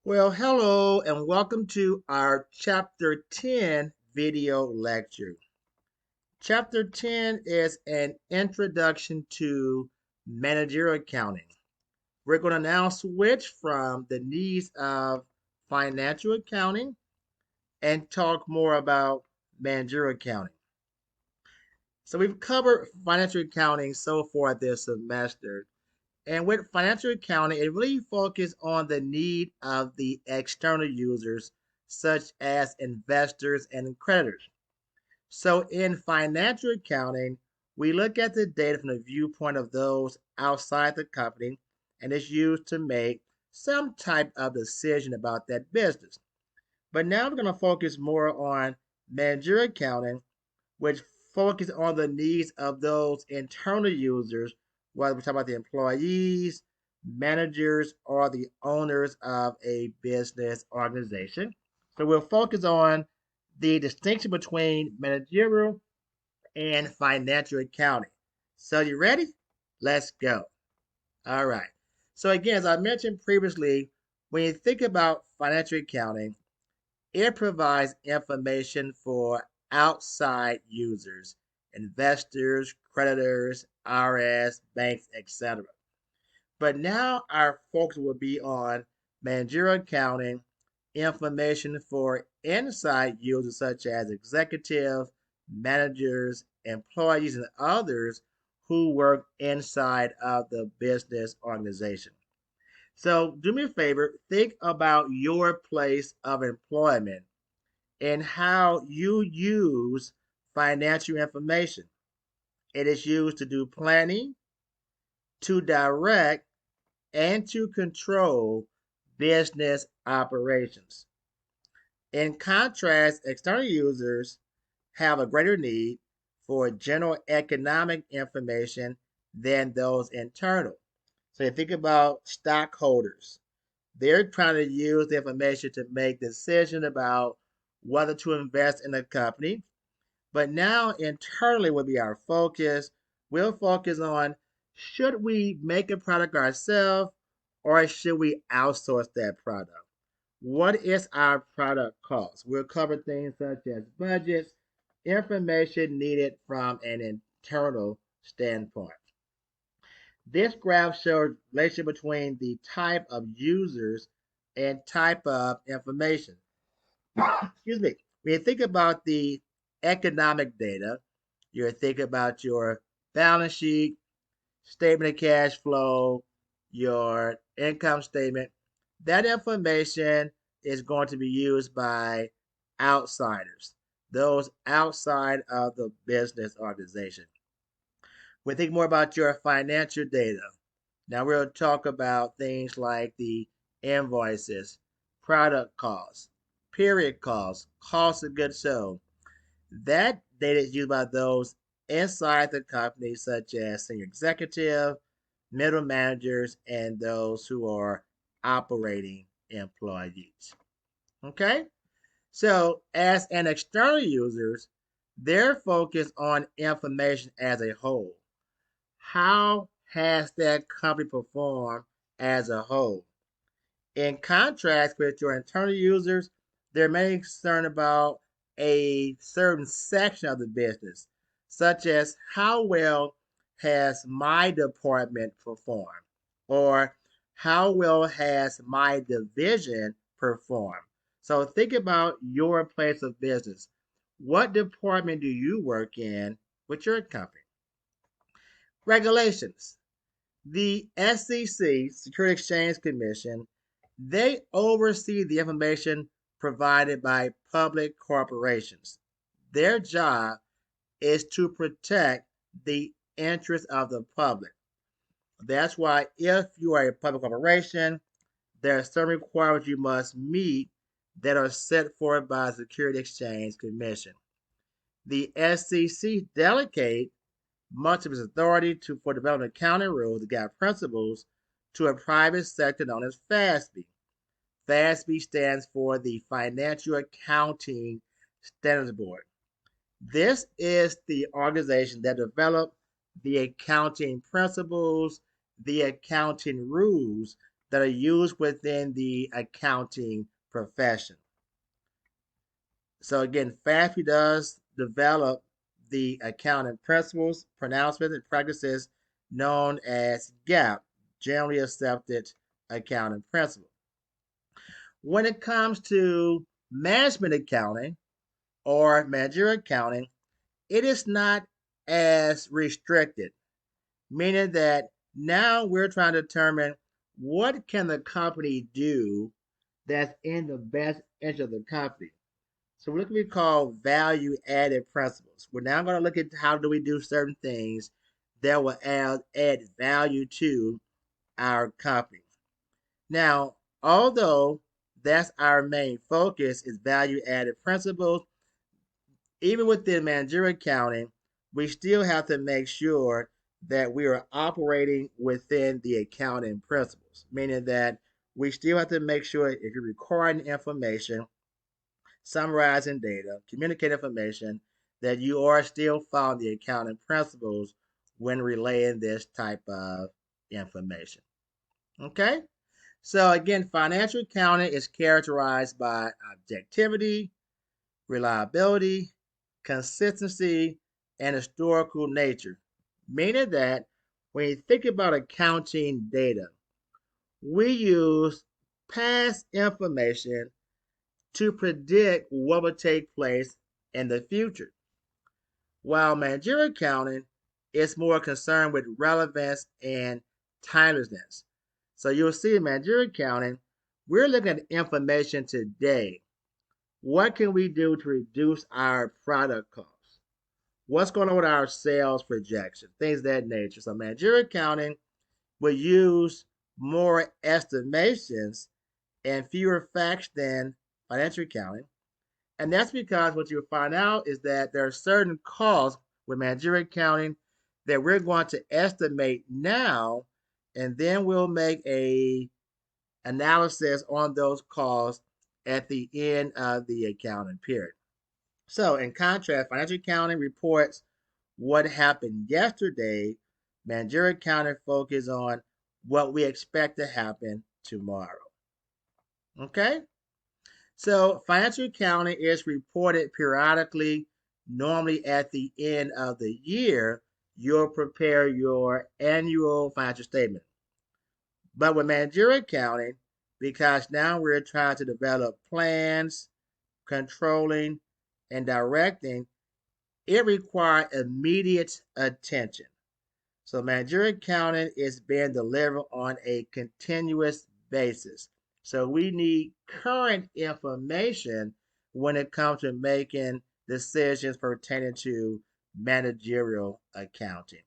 Well, hello and welcome to our Chapter 10 video lecture. Chapter 10 is an introduction to managerial accounting. We're going to now switch from the needs of financial accounting and talk more about managerial accounting. So we've covered financial accounting so far this semester. And with financial accounting, it really focuses on the need of the external users, such as investors and creditors. So in financial accounting, we look at the data from the viewpoint of those outside the company, and it's used to make some type of decision about that business. But now we're going to focus more on managerial accounting, which focus on the needs of those internal users, whether we talk about the employees, managers, or the owners of a business organization. So we'll focus on the distinction between managerial and financial accounting. So you ready? Let's go. All right. So again, as I mentioned previously, when you think about financial accounting, it provides information for outside users, investors, creditors, RS, banks, etc. But now our focus will be on managerial accounting, information for inside users such as executive, managers, employees, and others who work inside of the business organization. So do me a favor, think about your place of employment and how you use financial information. It is used to do planning, to direct, and to control business operations. In contrast, external users have a greater need for general economic information than those internal. So you think about stockholders. They're trying to use the information to make decisions about whether to invest in a company. But now internally will be our focus. We'll focus on should we make a product ourselves or should we outsource that product? What is our product cost? We'll cover things such as budgets, information needed from an internal standpoint. This graph shows relation between the type of users and type of information. Excuse me. When you think about the economic data, you're thinking about your balance sheet, statement of cash flow, your income statement. That information is going to be used by outsiders, those outside of the business organization. We think more about your financial data. Now we'll talk about things like the invoices, product costs, period costs, cost of goods sold. That data is used by those inside the company, such as senior executive, middle managers, and those who are operating employees. Okay? So, as an external users, they're focused on information as a whole. How has that company performed as a whole? In contrast with your internal users, they're mainly concerned about a certain section of the business, such as how well has my department performed, or how well has my division performed. So think about your place of business. What department do you work in with your company? Regulations. The SEC, Security Exchange Commission, they oversee the information provided by public corporations. Their job is to protect the interests of the public. That's why if you are a public corporation, there are certain requirements you must meet that are set forth by the Security Exchange Commission. The SEC delegate much of its authority for developing accounting rules and guide principles to a private sector known as FASB. FASB stands for the Financial Accounting Standards Board. This is the organization that developed the accounting principles, the accounting rules that are used within the accounting profession. So again, FAFSA does develop the accounting principles, pronouncements, and practices known as GAAP, generally accepted accounting principles. When it comes to management accounting or managerial accounting, it is not as restricted, meaning that now we're trying to determine what can the company do that's in the best interest of the company. So what we call value added principles. We're now going to look at how do we do certain things that will add value to our company. Now, although that's our main focus is value added principles, even within managerial accounting, we still have to make sure that we are operating within the accounting principles, meaning that we still have to make sure if you're recording information, summarizing data, communicate information, that you are still following the accounting principles when relaying this type of information. Okay? So again, financial accounting is characterized by objectivity, reliability, consistency, and historical nature, meaning that when you think about accounting data, we use past information to predict what will take place in the future, while managerial accounting is more concerned with relevance and timelessness. So you'll see in managerial accounting, we're looking at information today. What can we do to reduce our product costs? What's going on with our sales projection? Things of that nature. So managerial accounting will use more estimations and fewer facts than financial accounting. And that's because what you'll find out is that there are certain costs with managerial accounting that we're going to estimate now, and then we'll make a analysis on those costs at the end of the accounting period. So, in contrast, financial accounting reports what happened yesterday. Managerial accounting focuses on what we expect to happen tomorrow. Okay? So, financial accounting is reported periodically, normally at the end of the year. You'll prepare your annual financial statement. But with managerial accounting, because now we're trying to develop plans, controlling, and directing, it requires immediate attention. So managerial accounting is being delivered on a continuous basis. So we need current information when it comes to making decisions pertaining to managerial accounting.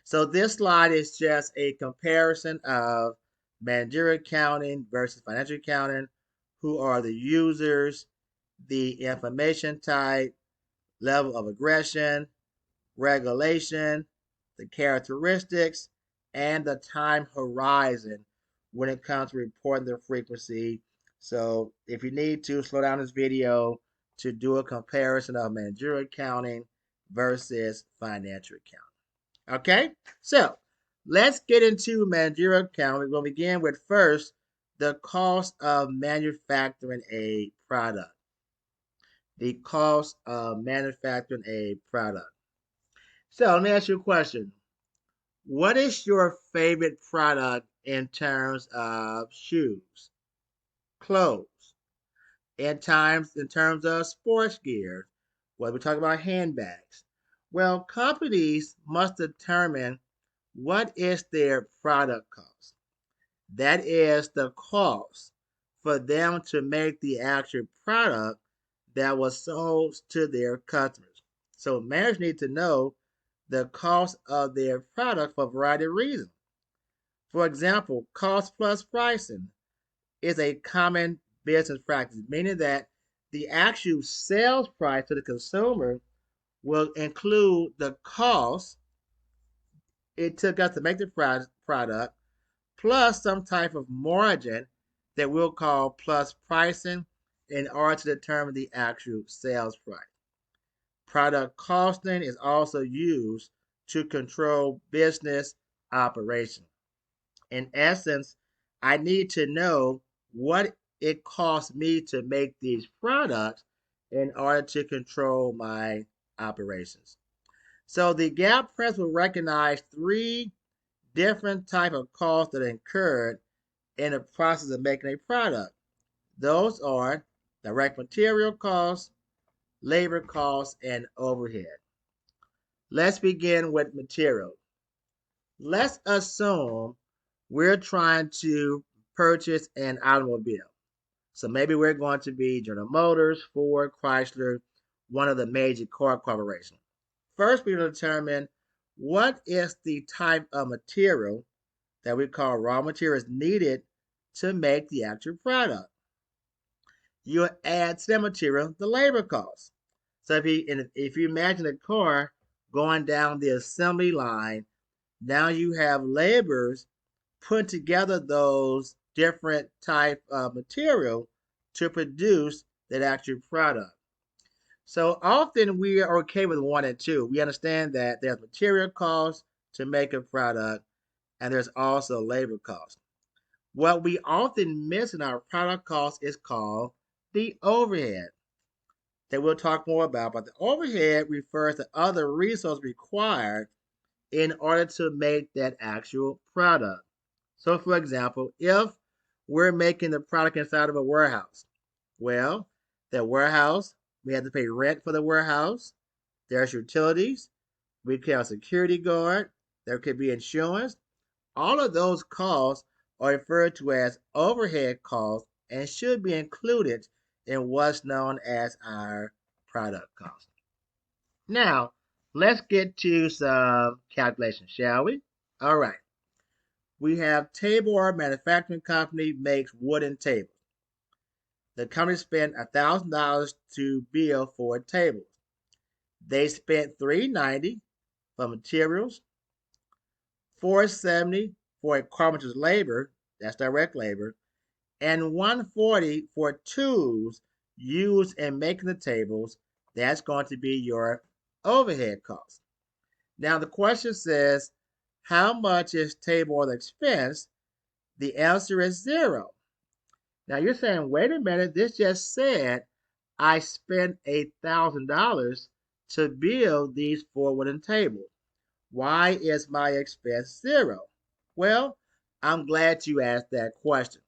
So this slide is just a comparison of managerial accounting versus financial accounting, who are the users, the information type, level of aggression, regulation, the characteristics, and the time horizon when it comes to reporting the frequency. So if you need to, slow down this video to do a comparison of managerial accounting versus financial accounting. Okay, so let's get into managerial accounting. We're going to begin with first the cost of manufacturing a product. The cost of manufacturing a product. So let me ask you a question. What is your favorite product in terms of shoes, clothes, in terms of sports gear? What we talk about handbags. Well, companies must determine what is their product cost. That is the cost for them to make the actual product that was sold to their customers. So managers need to know the cost of their product for a variety of reasons. For example, cost plus pricing is a common business practice, meaning that the actual sales price to the consumer will include the cost it took us to make the product plus some type of margin that we'll call plus pricing in order to determine the actual sales price. Product costing is also used to control business operation. In essence, I need to know what it costs me to make these products in order to control my operations. So the gap principle recognized three different type of costs that are incurred in the process of making a product. Those are direct material costs, labor costs, and overhead. Let's begin with material. Let's assume we're trying to purchase an automobile. So maybe we're going to be General Motors, Ford, Chrysler, one of the major car corporations. First, we determine what is the type of material that we call raw materials needed to make the actual product. You add to that material the labor costs. So if you imagine a car going down the assembly line, now you have laborers put together those different type of material to produce that actual product. So often we are okay with one and two. We understand that there's material costs to make a product and there's also labor costs. What we often miss in our product cost is called the overhead that we'll talk more about. But the overhead refers to other resources required in order to make that actual product. So, for example, if we're making the product inside of a warehouse, well, the warehouse, we have to pay rent for the warehouse. There's utilities. We can have a security guard. There could be insurance. All of those costs are referred to as overhead costs and should be included in what's known as our product cost. Now, let's get to some calculations, shall we? All right. We have Tabor Manufacturing Company makes wooden tables. The company spent $1,000 to build 4 tables. They spent $390 for materials, $470 for a carpenter's labor, that's direct labor, and $140 for tools used in making the tables. That's going to be your overhead cost. Now the question says, how much is Tabor's expense? The answer is 0. Now you're saying, wait a minute, this just said I spent $1,000 to build these 4 wooden tables. Why is my expense 0? Well, I'm glad you asked that question.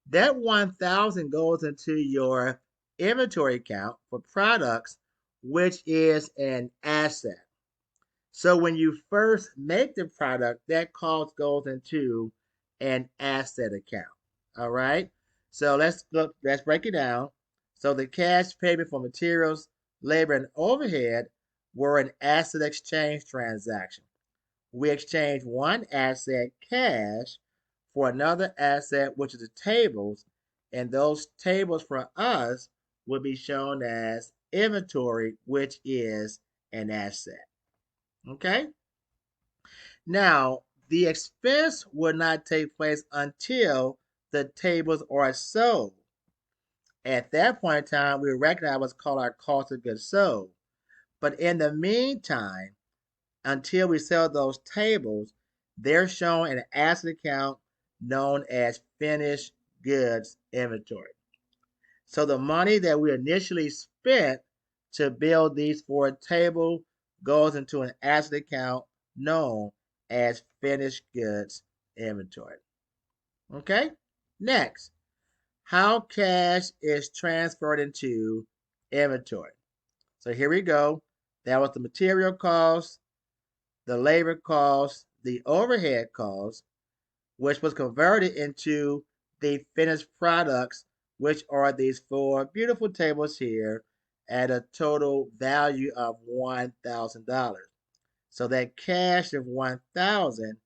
That 1,000 goes into your inventory account for products, which is an asset. So when you first make the product, that cost goes into an asset account. All right. So let's break it down. So the cash payment for materials, labor, and overhead were an asset exchange transaction. We exchanged one asset, cash, for another asset, which is the tables, and those tables for us will be shown as inventory, which is an asset. Okay? Now, the expense will not take place until the tables are sold. At that point in time, we recognize what's called our cost of goods sold. But in the meantime, until we sell those tables, they're shown in an asset account known as finished goods inventory. So the money that we initially spent to build these 4 tables goes into an asset account known as finished goods inventory. Okay? Next, how cash is transferred into inventory. So here we go. That was the material cost, the labor cost, the overhead cost, which was converted into the finished products, which are these 4 beautiful tables here at a total value of $1,000. So that cash of 1,000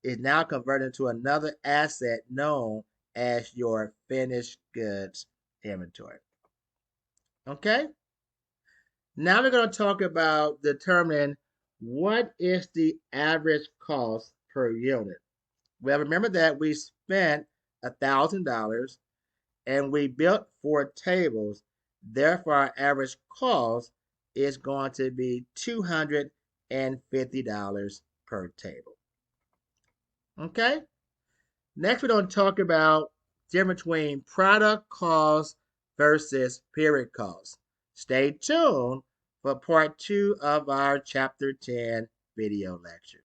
is now converted into another asset known as your finished goods inventory. Okay? Now we're going to talk about determining what is the average cost per unit. Well, remember that we spent $1,000 and we built 4 tables. Therefore, our average cost is going to be $250 per table. Okay? Next, we're going to talk about the difference between product cost versus period cost. Stay tuned for part 2 of our Chapter 10 video lecture.